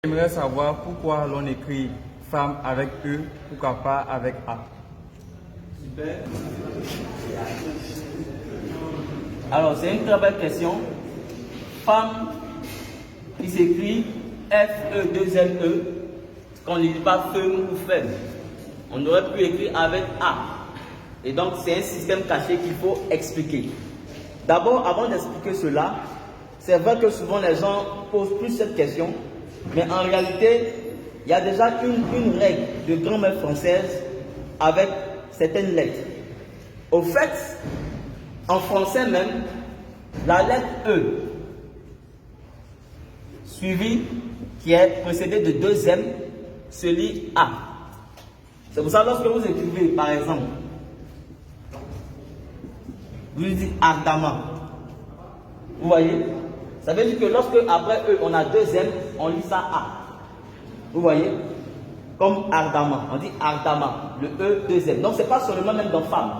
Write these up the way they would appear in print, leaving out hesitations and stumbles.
J'aimerais savoir pourquoi l'on écrit femme avec E, pourquoi pas avec A. Super. Alors, c'est une très belle question. Femme qui s'écrit F-E-2-L-E, qu'on ne dit pas femme ou femme. On aurait pu écrire avec A. Et donc, c'est un système caché qu'il faut expliquer. D'abord, avant d'expliquer cela, c'est vrai que souvent les gens posent plus cette question, mais en réalité, il y a déjà une règle de grammaire française avec certaines lettres. Au fait, en français même, la lettre E, suivie, qui est précédée de deux M, se lit A. C'est pour ça que lorsque vous écrivez, par exemple, vous dites ardemment. Vous voyez? Ça veut dire que lorsque après E, on a deux M, on lit ça A. Vous voyez? Comme ardemment. On dit ardemment. Le E, deux M. Donc, ce n'est pas seulement même dans femme.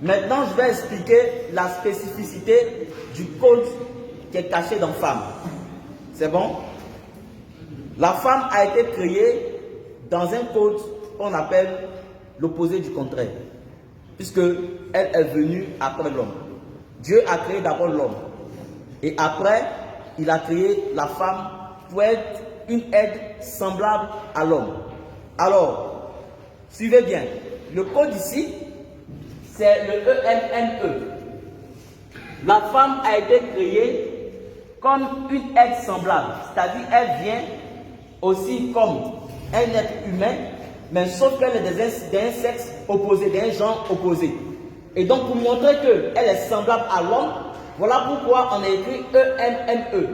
Maintenant, je vais expliquer la spécificité du code qui est caché dans femme. C'est bon? La femme a été créée dans un code qu'on appelle l'opposé du contraire. Puisque elle est venue après l'homme. Dieu a créé d'abord l'homme. Et après, il a créé la femme pour être une aide semblable à l'homme. Alors, suivez bien. Le code ici, c'est le E-M-N-E. La femme a été créée comme une aide semblable. C'est-à-dire, elle vient aussi comme un être humain, mais sauf qu'elle est d'un sexe opposé, d'un genre opposé. Et donc, pour montrer qu'elle est semblable à l'homme, voilà pourquoi on a écrit E-M-M-E.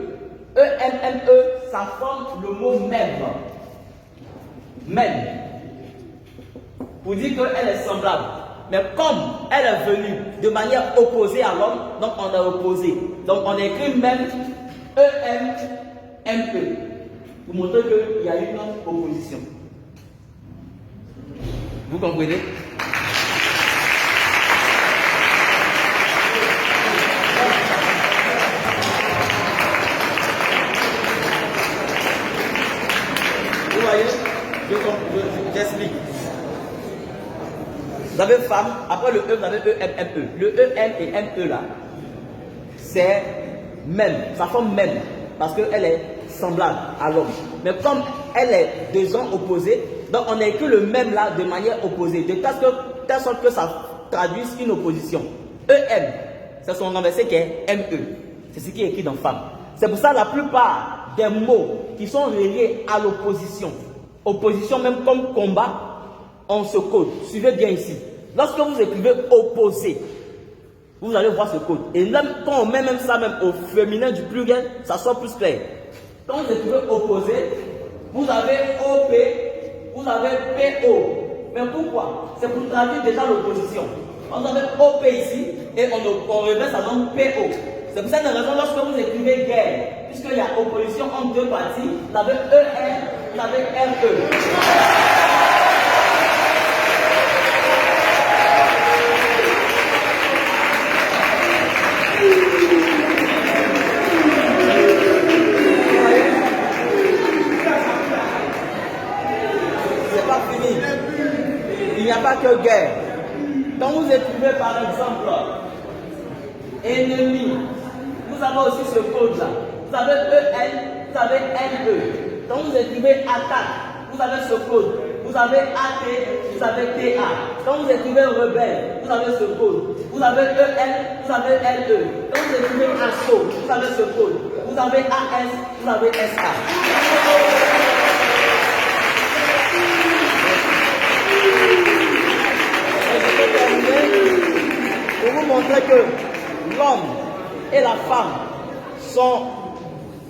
E-M-M-E, ça forme le mot même. Même. Pour dire qu'elle est semblable. Mais comme elle est venue de manière opposée à l'homme, donc on a opposé. Donc on a écrit même E-M-M-E. Pour montrer qu'il y a une opposition. Vous comprenez? Vous voyez? J'explique. Vous avez femme, après le E, vous avez E-M-M-E. Le E-M et M-E là, c'est même, ça forme même, parce qu'elle est semblable à l'homme. Mais comme elle est de genre opposés, donc on a écrit le même là de manière opposée, de telle sorte que ça traduise une opposition. E-M, c'est son renversé qui est M-E. C'est ce qui est écrit dans femme. C'est pour ça que la plupart des mots qui sont reliés à l'opposition, opposition même comme combat, on se code. Suivez bien ici. Lorsque vous écrivez opposé, vous allez voir ce code. Et même quand on met même ça même au féminin du pluriel, ça sort plus clair. Quand vous écrivez opposé, vous avez OP, vous avez PO. Mais pourquoi? C'est pour traduire déjà l'opposition. On avez OP ici et on remet ça dans PO. C'est pour cette raison, lorsque vous écrivez guerre, puisqu'il y a opposition entre deux parties, vous avez ER, vous avez RE. C'est pas fini. Il n'y a pas que guerre. Quand vous écrivez par exemple ennemi, vous avez aussi ce code là. Vous avez EN, vous avez NE. Quand vous écrivez attaque, vous avez ce code. Vous avez AT, vous avez TA. Quand vous écrivez rebelle, vous avez ce code. Vous avez EN, vous avez LE. Quand vous écrivez assaut, vous avez ce code. Vous avez AS, vous avez SA. Pour vous montrer que l'homme et la femme sont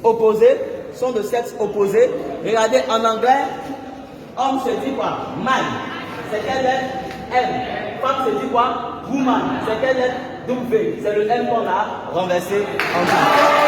opposés, sont de sexe opposé. Regardez en anglais, homme se dit quoi? Man. C'est quelle lettre? M. Femme se dit quoi? Woman. C'est quelle lettre? W. C'est le M qu'on a renversé en bas.